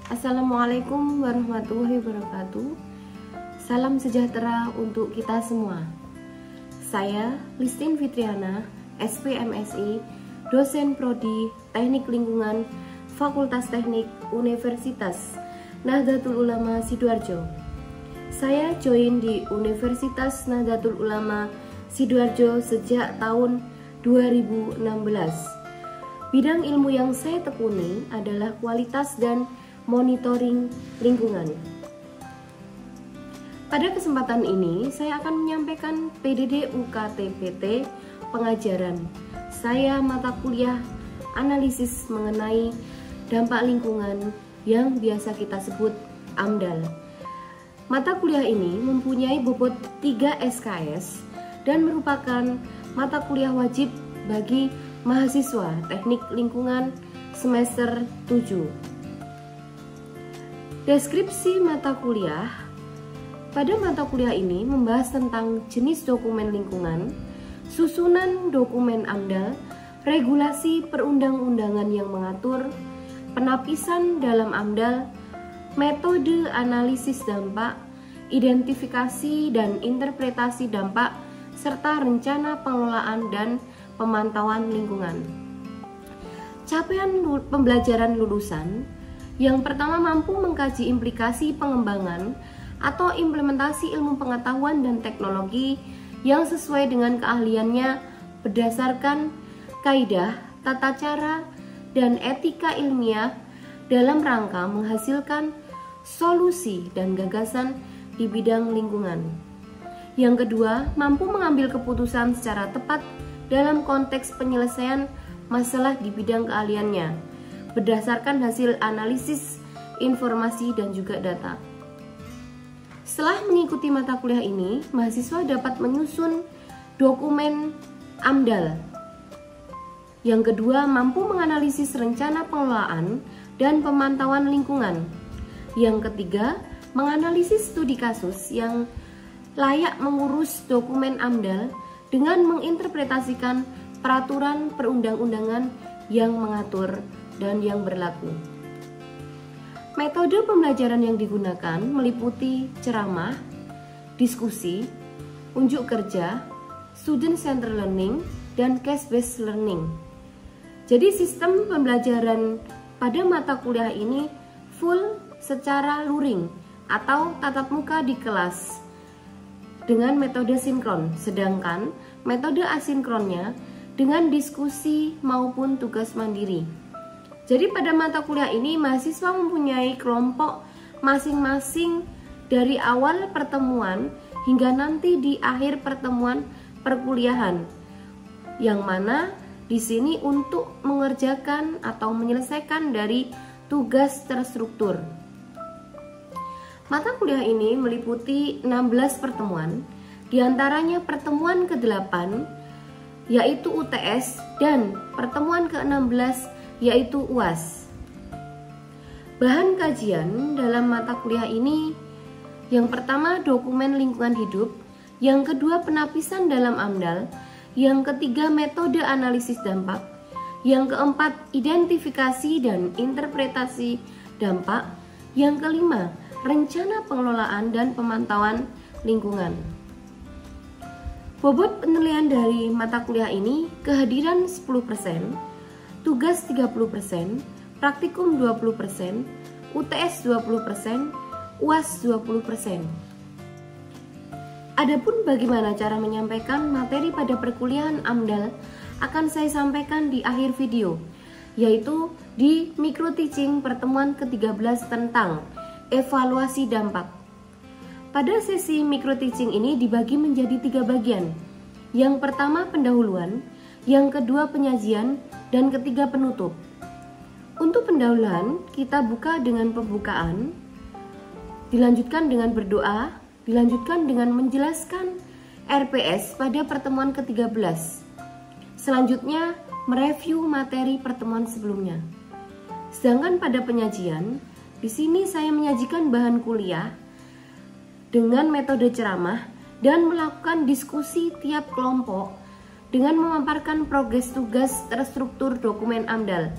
Assalamualaikum warahmatullahi wabarakatuh. Salam sejahtera untuk kita semua. Saya Listin Fitriana, SPMSI, dosen Prodi Teknik Lingkungan, Fakultas Teknik Universitas Nahdlatul Ulama Sidoarjo. Saya join di Universitas Nahdlatul Ulama Sidoarjo sejak tahun 2016. Bidang ilmu yang saya tekuni adalah kualitas dan monitoring lingkungan. Pada kesempatan ini, saya akan menyampaikan PDD UKT-PT pengajaran saya mata kuliah analisis mengenai dampak lingkungan yang biasa kita sebut AMDAL. Mata kuliah ini mempunyai bobot 3 SKS dan merupakan mata kuliah wajib bagi mahasiswa Teknik Lingkungan semester 7. Deskripsi mata kuliah. Pada mata kuliah ini membahas tentang jenis dokumen lingkungan, susunan dokumen AMDAL, regulasi perundang-undangan yang mengatur, penapisan dalam AMDAL, metode analisis dampak, identifikasi dan interpretasi dampak, serta rencana pengelolaan dan pemantauan lingkungan. Capaian pembelajaran lulusan. Yang pertama, mampu mengkaji implikasi pengembangan atau implementasi ilmu pengetahuan dan teknologi yang sesuai dengan keahliannya berdasarkan kaidah, tata cara, dan etika ilmiah dalam rangka menghasilkan solusi dan gagasan di bidang lingkungan. Yang kedua, mampu mengambil keputusan secara tepat dalam konteks penyelesaian masalah di bidang keahliannya berdasarkan hasil analisis informasi dan juga data. Setelah mengikuti mata kuliah ini, mahasiswa dapat menyusun dokumen AMDAL. Yang kedua, mampu menganalisis rencana pengelolaan dan pemantauan lingkungan. Yang ketiga, menganalisis studi kasus yang layak mengurus dokumen AMDAL dengan menginterpretasikan peraturan perundang-undangan yang mengatur dan yang berlaku. Metode pembelajaran yang digunakan meliputi ceramah, diskusi, unjuk kerja, student center learning, dan case-based learning. Jadi sistem pembelajaran pada mata kuliah ini full secara luring atau tatap muka di kelas dengan metode sinkron, sedangkan metode asinkronnya dengan diskusi maupun tugas mandiri. Jadi pada mata kuliah ini mahasiswa mempunyai kelompok masing-masing dari awal pertemuan hingga nanti di akhir pertemuan perkuliahan, yang mana di sini untuk mengerjakan atau menyelesaikan dari tugas terstruktur. Mata kuliah ini meliputi 16 pertemuan, diantaranya pertemuan ke-8 yaitu UTS dan pertemuan ke-16 yaitu UAS. Bahan kajian dalam mata kuliah ini yang pertama dokumen lingkungan hidup, yang kedua penapisan dalam AMDAL, yang ketiga metode analisis dampak, yang keempat identifikasi dan interpretasi dampak, yang kelima rencana pengelolaan dan pemantauan lingkungan. Bobot penilaian dari mata kuliah ini kehadiran 10%, tugas 30%, praktikum 20%, UTS 20%, UAS 20%. Adapun bagaimana cara menyampaikan materi pada perkuliahan AMDAL akan saya sampaikan di akhir video, yaitu di micro teaching pertemuan ke-13 tentang evaluasi dampak. Pada sesi micro teaching ini dibagi menjadi 3 bagian. Yang pertama pendahuluan, yang kedua penyajian, dan ketiga penutup. Untuk pendahuluan kita buka dengan pembukaan, dilanjutkan dengan berdoa, dilanjutkan dengan menjelaskan RPS pada pertemuan ke-13. Selanjutnya mereview materi pertemuan sebelumnya. Sedangkan pada penyajian, di sini saya menyajikan bahan kuliah dengan metode ceramah dan melakukan diskusi tiap kelompok dengan memaparkan progres tugas terstruktur dokumen AMDAL.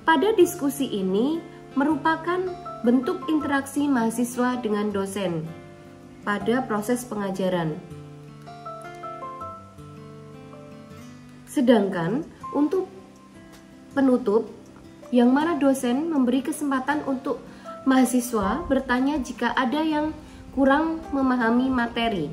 Pada diskusi ini merupakan bentuk interaksi mahasiswa dengan dosen pada proses pengajaran. Sedangkan untuk penutup, yang mana dosen memberi kesempatan untuk mahasiswa bertanya jika ada yang kurang memahami materi,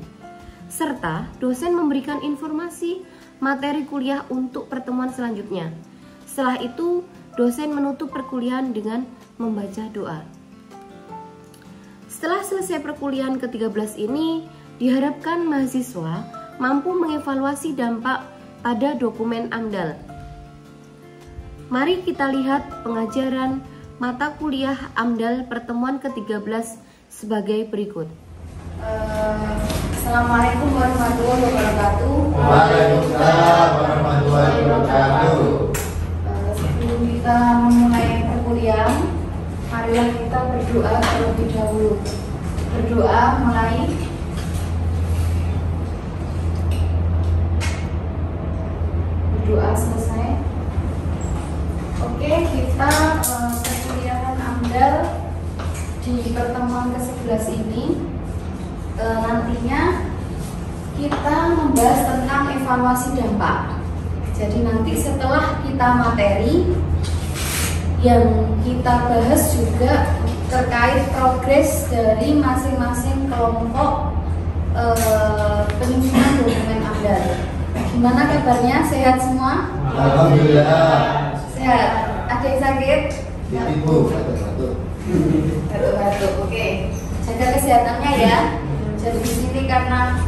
serta dosen memberikan informasi materi kuliah untuk pertemuan selanjutnya. Setelah itu, dosen menutup perkuliahan dengan membaca doa. Setelah selesai perkuliahan ke-13 ini, diharapkan mahasiswa mampu mengevaluasi dampak pada dokumen AMDAL. Mari kita lihat pengajaran mata kuliah AMDAL pertemuan ke-13 sebagai berikut. Assalamualaikum warahmatullahi wabarakatuh. Waalaikumsalam warahmatullahi wabarakatuh. Sebelum kita memulai perkuliahan, marilah kita berdoa terlebih dahulu. Berdoa mulai. Berdoa selesai. Oke, kita perkuliahan AMDAL di pertemuan ke-11 ini nantinya kita membahas tentang evaluasi dampak. Jadi nanti setelah kita materi, yang kita bahas juga terkait progres dari masing-masing kelompok penyusunan dokumen AMDAL. Gimana kabarnya? Sehat semua? Alhamdulillah. Sehat. Ada yang sakit? Ibu, batuk-batuk. Batuk-batuk. Oke. Jaga kesehatannya ya. Jadi di sini karena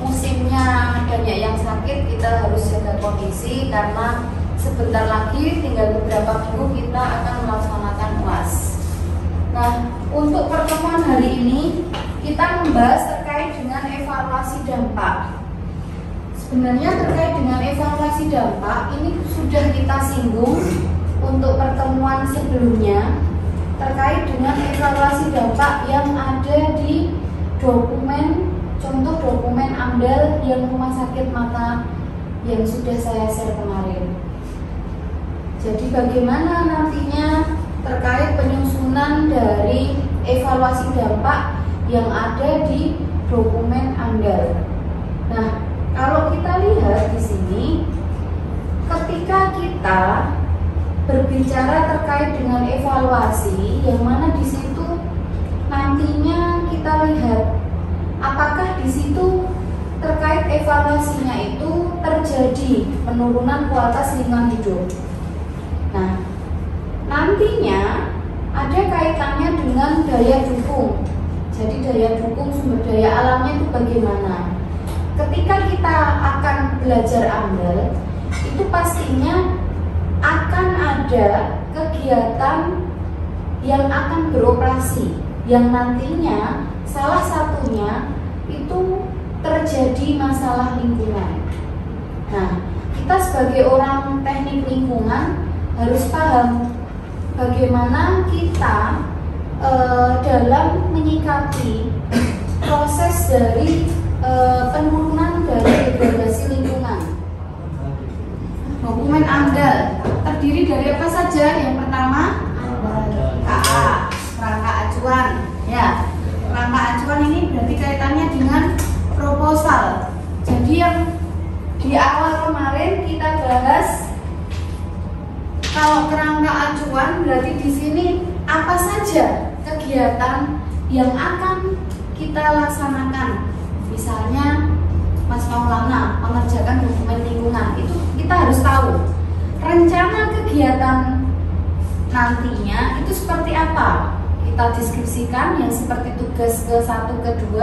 musimnya banyak yang sakit, kita harus jaga kondisi karena sebentar lagi tinggal beberapa minggu kita akan melaksanakan UAS. Nah, untuk pertemuan hari ini kita membahas terkait dengan evaluasi dampak. Sebenarnya terkait dengan evaluasi dampak ini sudah kita singgung untuk pertemuan sebelumnya terkait dengan evaluasi dampak yang ada di dokumen, contoh dokumen AMDAL yang rumah sakit mata yang sudah saya share kemarin. Jadi bagaimana nantinya terkait penyusunan dari evaluasi dampak yang ada di dokumen AMDAL. Nah, kalau kita lihat di sini, ketika kita berbicara terkait dengan evaluasi, yang mana di situ nantinya kita lihat apakah di situ terkait evaluasinya itu terjadi penurunan kualitas lingkungan hidup. Nah, nantinya ada kaitannya dengan daya dukung. Jadi daya dukung sumber daya alamnya itu bagaimana? Ketika kita akan belajar AMDAL, itu pastinya akan ada kegiatan yang akan beroperasi, yang nantinya salah satunya itu terjadi masalah lingkungan. Nah, kita sebagai orang teknik lingkungan harus paham bagaimana kita dalam menyikapi proses dari penurunan dari degradasi lingkungan. Dokumen AMDAL terdiri dari apa saja? Yang pertama, KA, kerangka acuan. Ya, kerangka acuan ini berarti kaitannya dengan proposal. Jadi yang di awal kemarin kita bahas, kalau kerangka acuan berarti di sini apa saja kegiatan yang akan kita laksanakan. Misalnya Mas Maulana mengerjakan dokumen lingkungan, itu kita harus tahu rencana kegiatan nantinya itu seperti apa. Kita deskripsikan yang seperti tugas ke-1, ke-2,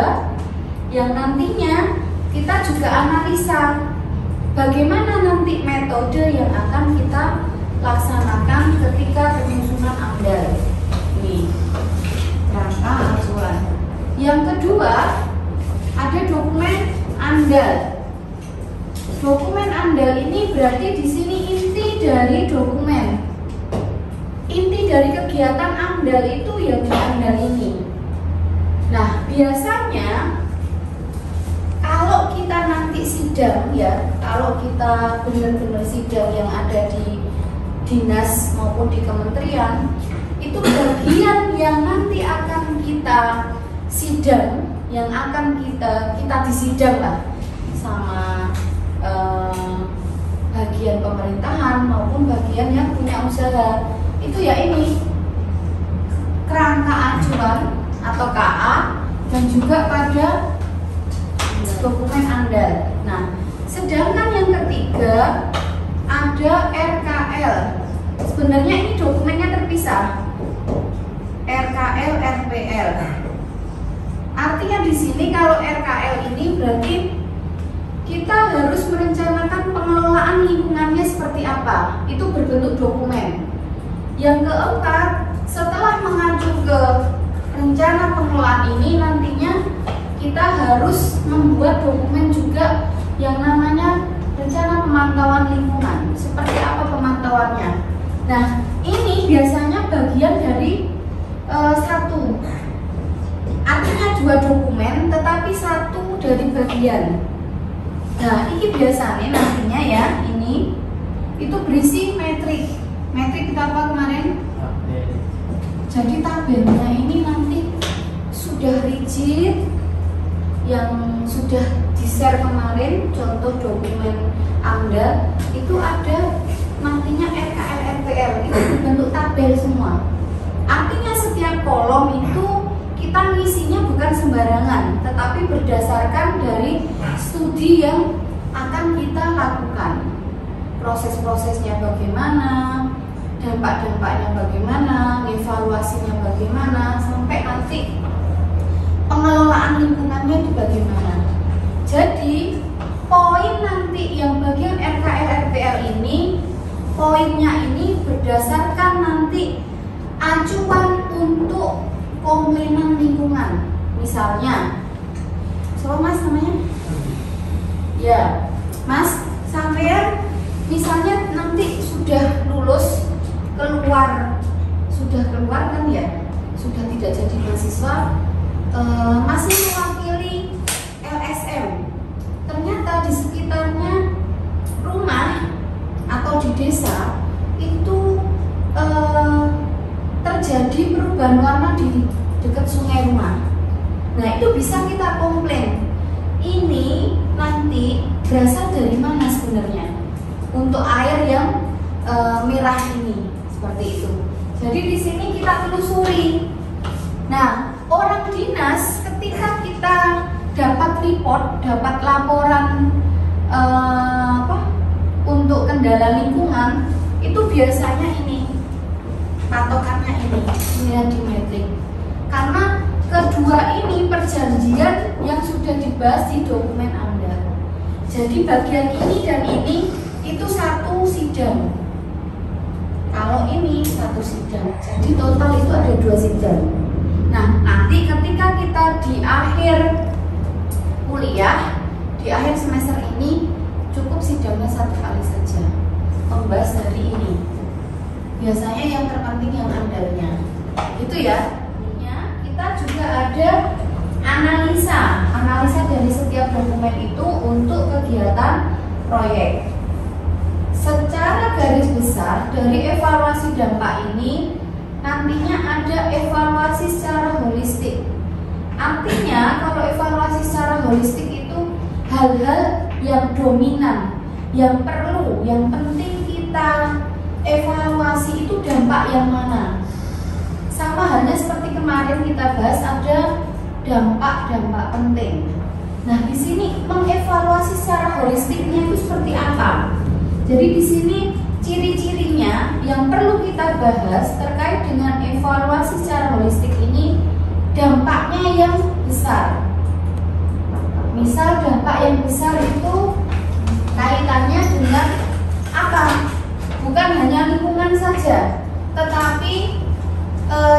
yang nantinya kita juga analisa bagaimana nanti metode yang akan kita laksanakan ketika penyusunan AMDAL. Ini kerangka acuan. Yang kedua, ada dokumen AMDAL. Dokumen AMDAL ini berarti di sini inti dari dokumen. Inti dari kegiatan AMDAL itu yang di AMDAL ini. Nah, biasanya kalau kita nanti sidang ya, kalau kita benar-benar sidang yang ada di dinas maupun di kementerian, itu bagian yang nanti akan kita sidang, yang akan kita disidang lah sama bagian pemerintahan maupun bagian yang punya usaha. Itu ya ini kerangka acuan atau KA dan juga pada dokumen AMDAL. Nah, sedangkan yang ketiga ada RKL. Sebenarnya ini dokumennya terpisah. RKL, RPL. Artinya di sini kalau RKL ini berarti kita harus merencanakan pengelolaan lingkungannya seperti apa. Itu berbentuk dokumen. Yang keempat, setelah mengacu ke rencana pengelolaan ini, nantinya kita harus membuat dokumen juga yang namanya rencana pemantauan lingkungan. Seperti apa pemantauannya? Nah, ini biasanya bagian dari satu. Artinya dua dokumen, tetapi satu dari bagian. Nah, ini biasanya nantinya ya, ini itu berisi metrik. Metrik kita apa kemarin? Jadi tabelnya ini nanti sudah rigid, yang sudah di-share kemarin, contoh dokumen AMDAL itu ada nantinya RKL, RPL, itu berbentuk tabel semua. Artinya setiap kolom itu kita ngisinya bukan sembarangan, tetapi berdasarkan dari studi yang akan kita lakukan. Proses-prosesnya bagaimana, dampak-dampaknya bagaimana, evaluasinya bagaimana, sampai nanti pengelolaan lingkungannya itu bagaimana. Jadi poin nanti yang bagian RKL, RPL ini, poinnya ini berdasarkan nanti acuan untuk komplainan lingkungan. Misalnya, siapa Mas namanya? Ya, Mas, sampean misalnya nanti sudah lulus, sudah keluar kan ya, sudah tidak jadi mahasiswa, masih mewakili LSM. Ternyata di sekitarnya rumah atau di desa itu terjadi perubahan warna di dekat sungai rumah. Nah, itu bisa kita komplain. Ini nanti berasal dari mana sebenarnya untuk air yang merah ini, seperti itu. Jadi di sini kita telusuri. Nah, orang dinas ketika kita dapat report, dapat laporan untuk kendala lingkungan, itu biasanya ini patokannya ini di metrik. Karena kedua ini perjanjian yang sudah dibahas di dokumen AMDAL. Jadi bagian ini dan ini itu satu sidang. Kalau ini satu sidang, jadi total itu ada 2 sidang. Nah, nanti ketika kita di akhir kuliah, di akhir semester ini cukup sidangnya 1 kali saja, membahas dari ini. Biasanya yang terpenting yang AMDAL-nya, itu ya. Kita juga ada analisa dari setiap dokumen itu untuk kegiatan proyek. Secara garis besar dari evaluasi dampak ini nantinya ada evaluasi secara holistik. Artinya kalau evaluasi secara holistik itu hal-hal yang dominan, yang perlu, yang penting kita evaluasi itu dampak yang mana. Sama halnya seperti kemarin kita bahas ada dampak-dampak penting. Nah, di sini mengevaluasi secara holistiknya itu seperti apa? Jadi di sini ciri-cirinya yang perlu kita bahas terkait dengan evaluasi secara holistik ini, dampaknya yang besar. Misal dampak yang besar itu kaitannya dengan apa? Bukan hanya lingkungan saja, tetapi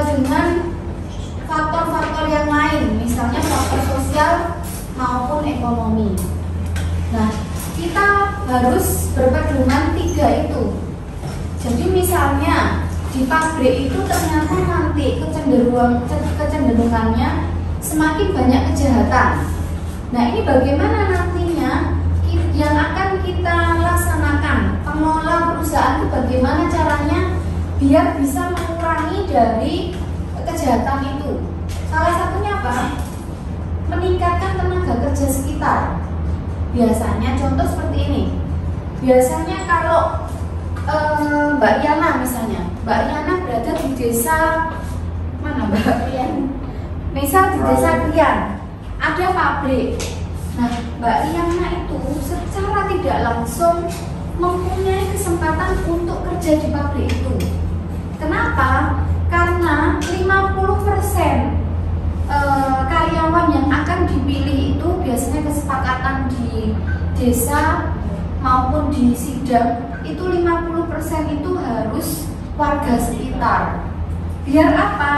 dengan faktor-faktor yang lain, misalnya faktor sosial maupun ekonomi. Nah, kita harus berpedoman 3 itu. Jadi misalnya di pabrik itu ternyata nanti kecenderungannya semakin banyak kejahatan. Nah, ini bagaimana nantinya yang akan kita laksanakan? Pengelola perusahaan itu bagaimana caranya biar bisa mengurangi dari kejahatan itu. Salah satunya apa? Meningkatkan tenaga kerja sekitar. Biasanya contoh seperti ini. Biasanya kalau Mbak Yana misalnya, Mbak Yana berada di desa mana Mbak Rian? Misal di desa Rian ada pabrik. Nah, Mbak Yana itu secara tidak langsung mempunyai kesempatan untuk kerja di pabrik itu. Kenapa? Karena 50% karyawan yang akan dipilih itu biasanya kesepakatan di desa maupun di sidang itu 50% itu harus warga sekitar. Biar apa?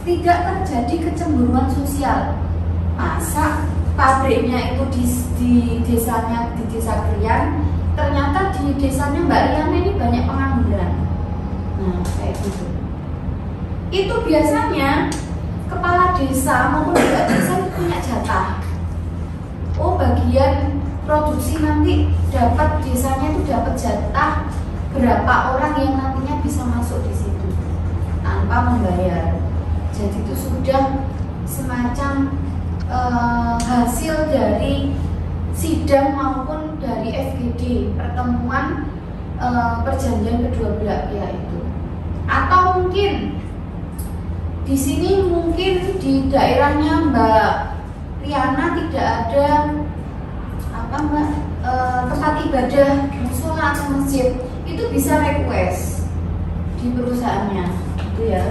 Tidak terjadi kecemburuan sosial. Masa pabriknya itu di desanya, di desa Krian, ternyata di desanya Mbak Rian ini banyak pengangguran. Nah, kayak gitu. Itu biasanya kepala desa maupun Mbak desa punya jatah. Oh, bagian produksi nanti dapat desanya itu dapat jatah berapa orang yang nantinya bisa masuk di situ tanpa membayar. Jadi itu sudah semacam hasil dari sidang maupun dari FGD, pertemuan perjanjian kedua belah pihak itu. Atau mungkin di sini mungkin di daerahnya Mbak Riana tidak ada Mbak, tempat ibadah musola atau masjid, itu bisa request di perusahaannya, gitu ya.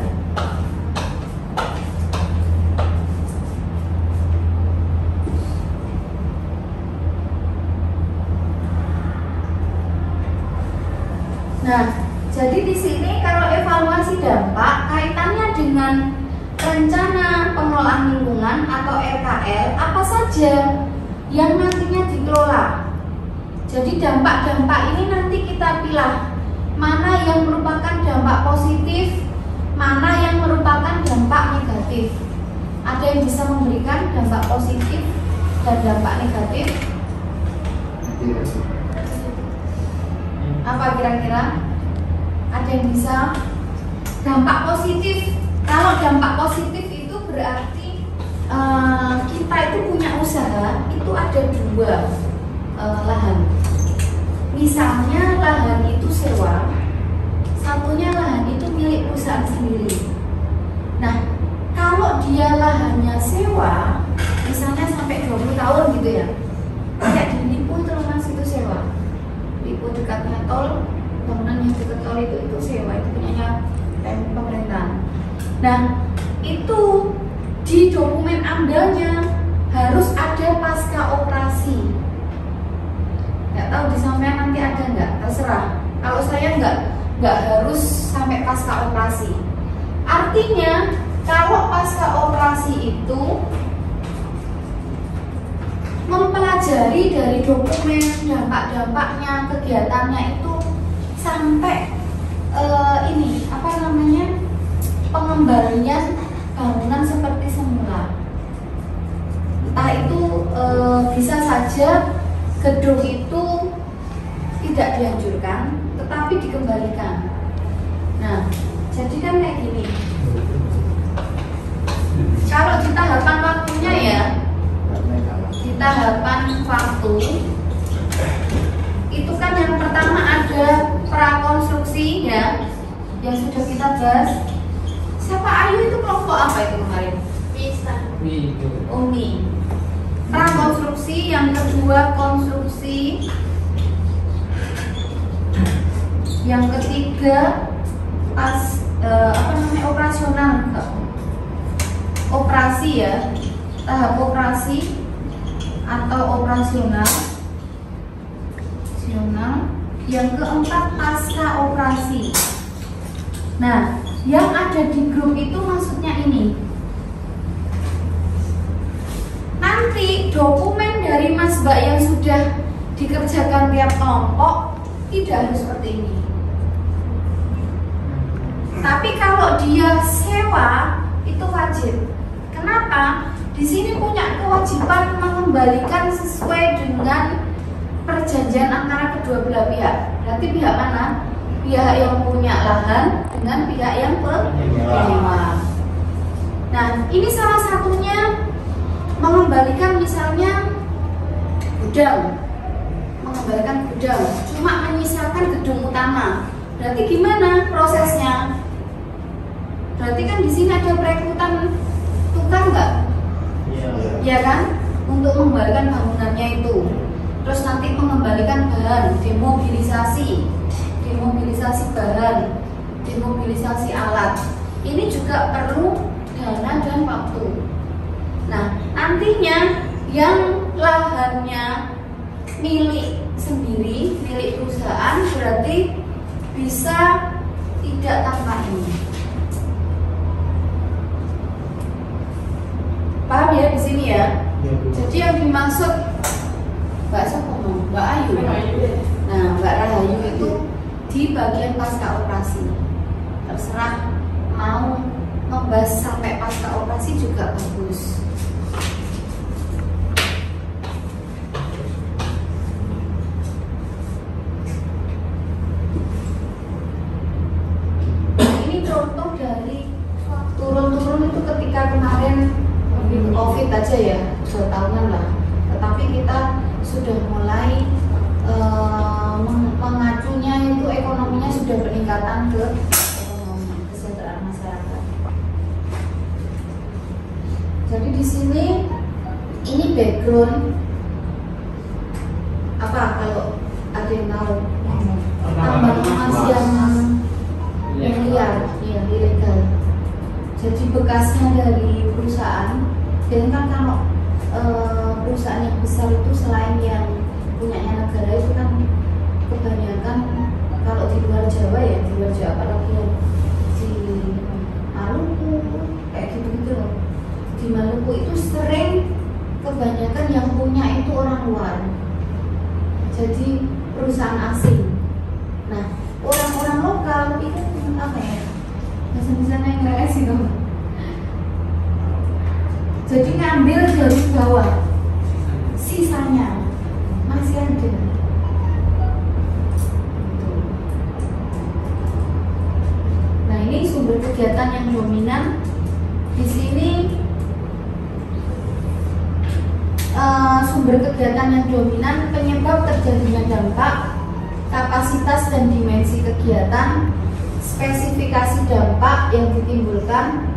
Nah, jadi di sini kalau evaluasi dampak kaitannya dengan rencana pengelolaan lingkungan atau RKL apa saja yang nantinya dikelola. Jadi dampak-dampak ini nanti kita pilih mana yang merupakan dampak positif, mana yang merupakan dampak negatif. Ada yang bisa memberikan dampak positif dan dampak negatif? Apa kira-kira? Ada yang bisa? Dampak positif. Kalau dampak positif itu berarti kita itu punya usaha, itu ada dua lahan. Misalnya lahan itu sewa, satunya lahan itu milik perusahaan sendiri. Nah, kalau dia lahannya sewa, misalnya sampai 20 tahun gitu ya, kayak di Lipo itu Mas itu sewa. Lipo dekatnya tol, bangunan yang dekat tol itu sewa, itu punyanya pemerintah. Nah, itu di dokumen amdalnya harus ada pasca operasi. Nggak tahu di sampean nanti ada nggak, terserah. Kalau saya nggak harus sampai pasca operasi. Artinya kalau pasca operasi itu mempelajari dari dokumen dampak-dampaknya, kegiatannya itu sampai ini apa namanya, pengembalian bangunan seperti semula. Entah itu bisa saja gedung itu tidak dihancurkan tetapi dikembalikan. Nah, jadi kan kayak gini. Kalau di tahapan waktunya ya, di tahapan waktu itu kan yang pertama ada prakonstruksi ya, yang sudah kita bahas. Siapa Ayu itu kelompok apa itu kemarin? Umi. Prakonstruksi, yang kedua konstruksi, yang ketiga operasional, operasi ya, tahap operasi atau operasional. Yang keempat pasca operasi. Nah, yang ada di grup itu maksudnya ini. Nanti dokumen dari Mas Mbak yang sudah dikerjakan tiap kelompok tidak harus seperti ini. Tapi kalau dia sewa itu wajib. Kenapa? Di sini punya kewajiban mengembalikan sesuai dengan perjanjian antara kedua belah pihak. Berarti pihak mana? pihak yang punya lahan dengan pihak yang penyewa. Nah, ini salah satunya mengembalikan misalnya gudang, cuma menyisakan gedung utama. Berarti gimana prosesnya? Berarti kan di sini ada perekrutan tukang nggak? Ya kan? Untuk mengembalikan bangunannya itu. Terus nanti mengembalikan bahan, demobilisasi bahan, demobilisasi alat. Ini juga perlu dana dan waktu. Nah, nantinya yang lahannya milik sendiri, milik perusahaan, berarti bisa tidak tanpa ini. Paham ya di sini ya? Jadi yang dimaksud Mbak Ayu. Nah, Mbak Rahayu itu di bagian pasca operasi. Terserah mau membahas sampai pasca operasi juga bagus. Ini contoh dari turun-turun itu ketika kemarin COVID aja ya, 2 tahunan lah. Tetapi kita sudah mulai mengacunya itu ekonominya sudah peningkatan ke ekonomi kesejahteraan masyarakat. Jadi di sini ini background apa kalau ada yang tahu? Tambang emas yang liar, ya ilegal. Jadi bekasnya dari perusahaan. Dan kan kalau perusahaan yang besar itu selain yang punyanya negara itu kan kebanyakan kalau di luar Jawa ya, di luar Jawa apalagi yang di Maluku kayak gitu-gitu loh. Di Maluku itu sering kebanyakan yang punya itu orang luar. Jadi perusahaan asing. Nah, orang-orang lokal itu apa ya? Bisa naik leres gitu. Jadi ngambil dari bawah, sisanya masih ada. Nah, ini sumber kegiatan yang dominan di sini. Sumber kegiatan yang dominan, penyebab terjadinya dampak, kapasitas dan dimensi kegiatan, spesifikasi dampak yang ditimbulkan,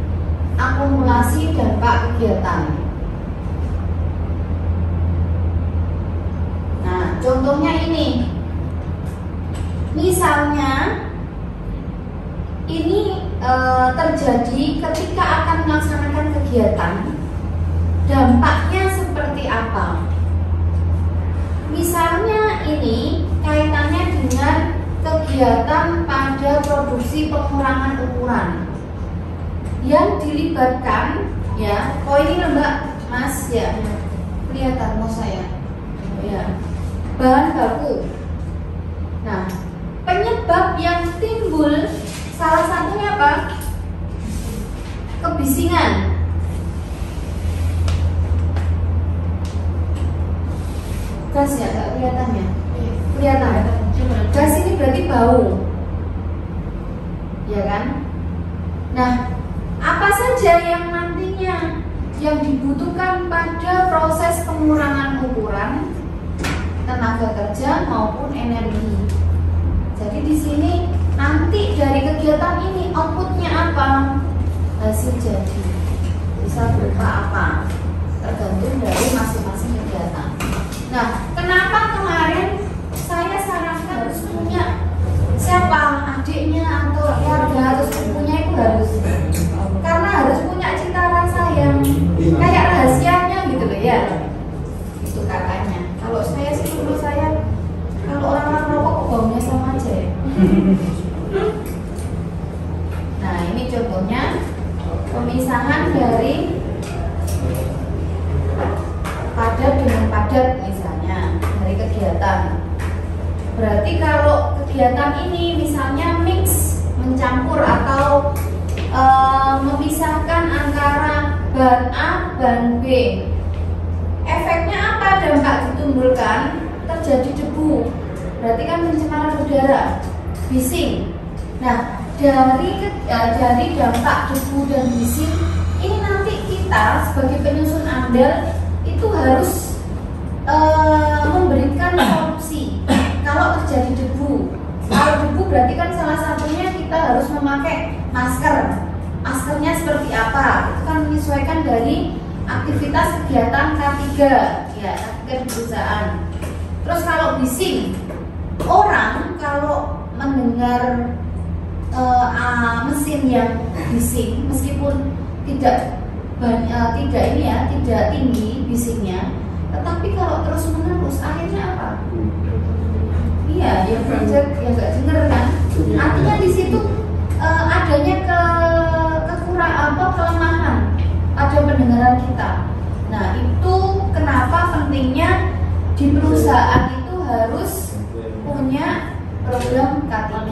akumulasi dampak kegiatan. Nah, contohnya ini. Misalnya ini terjadi ketika akan melaksanakan kegiatan. Dampaknya seperti apa? Misalnya ini kaitannya dengan kegiatan pada produksi pengurangan ukuran yang dilibatkan ya. Oh ini Mbak Mas ya, kelihatan mau saya ya, bahan baku. Nah, penyebab yang timbul salah satunya apa? Kebisingan. Gas ya, nggak kelihatannya? Kelihatan. Gas ini berarti bau, ya kan? Nah, apa saja yang nantinya yang dibutuhkan pada proses pengurangan ukuran tenaga kerja maupun energi. Jadi di sini nanti dari kegiatan ini outputnya apa? Hasil jadi bisa berupa apa? Tergantung dari masing-masing kegiatan. Nah, kenapa kemarin saya sarankan harus punya siapa? Adiknya atau keluarga atau sepupunya itu harus, karena harus punya cita rasa yang kayak rahasianya gitu loh ya. Itu katanya. Kalau saya sih menurut saya kalau orang-orang rokok baunya sama aja ya. Nah, ini contohnya pemisahan dari padat dengan padat misalnya dari kegiatan. Berarti kalau kegiatan ini misalnya mix, mencampur atau memisahkan antara bahan A dan B, efeknya apa? Dampak ditimbulkan terjadi debu. Berarti kan pencemaran udara. bising. Nah, dari dampak debu dan bising ini nanti kita sebagai penyusun AMDAL itu harus memberikan solusi kalau terjadi debu. Kalau debu berarti kan salah satunya kita harus memakai masker. Maskernya seperti apa? Itu kan menyesuaikan dari aktivitas kegiatan K3 ya, K3 di perusahaan. Terus kalau bising, orang kalau mendengar mesin yang bising meskipun tidak tinggi bisingnya, tetapi kalau terus menerus akhirnya apa? Iya, ya nggak denger kan? Artinya di situ adanya kelemahan pada pendengaran kita. Nah, itu kenapa pentingnya di perusahaan itu harus punya program K3.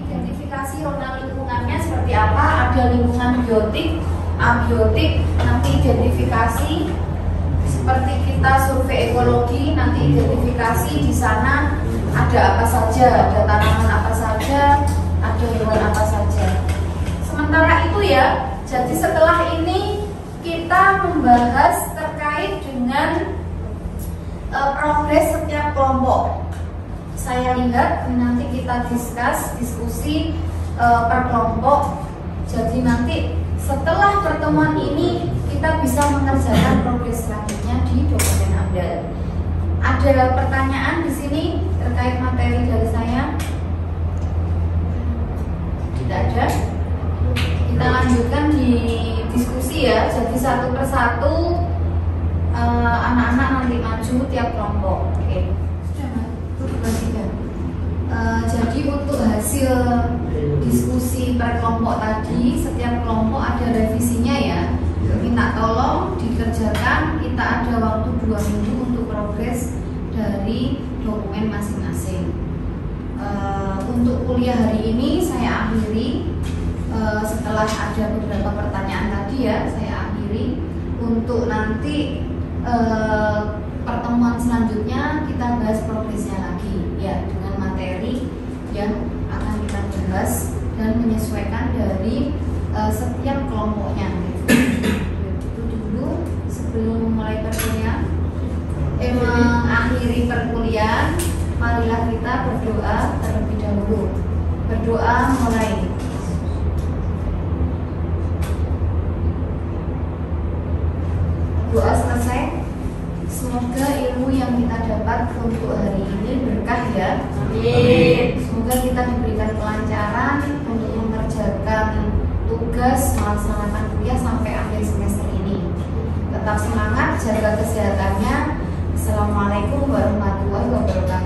Identifikasi rona lingkungannya seperti apa? Ada lingkungan biotik, abiotik, nanti identifikasi seperti kita survei ekologi, nanti identifikasi di sana ada apa saja, ada tanaman apa saja, ada hewan apa saja. Sementara itu ya, jadi setelah ini kita membahas terkait dengan progres setiap kelompok. Saya lihat nanti kita diskusi per kelompok. Jadi nanti setelah pertemuan ini kita bisa mengerjakan progres selanjutnya di dokumen AMDAL. Ada pertanyaan di sini terkait materi dari saya? Tidak ada. Kita lanjutkan di diskusi ya. Jadi satu persatu anak-anak nanti maju tiap kelompok. Oke. Jadi untuk hasil diskusi per kelompok tadi, setiap kelompok ada revisinya ya. Minta tolong dikerjakan. Kita ada waktu 2 minggu untuk progres dari dokumen masing-masing. Untuk kuliah hari ini saya akhiri. Setelah ada beberapa pertanyaan tadi ya, saya akhiri. Untuk nanti pertemuan selanjutnya kita bahas progresnya lagi ya, dengan materi yang akan kita bahas dan menyesuaikan dari setiap kelompoknya. Itu dulu sebelum mulai perkuliahan. Mengakhiri perkuliahan, marilah kita berdoa terlebih dahulu. Berdoa mulai. Doa selesai. Semoga ilmu yang kita dapat untuk hari ini berkah ya. Amin. Semoga kita diberikan kelancaran untuk mengerjakan tugas melaksanakan kuliah sampai akhir semester ini. Tetap semangat, jaga kesehatannya. Assalamualaikum warahmatullahi wabarakatuh.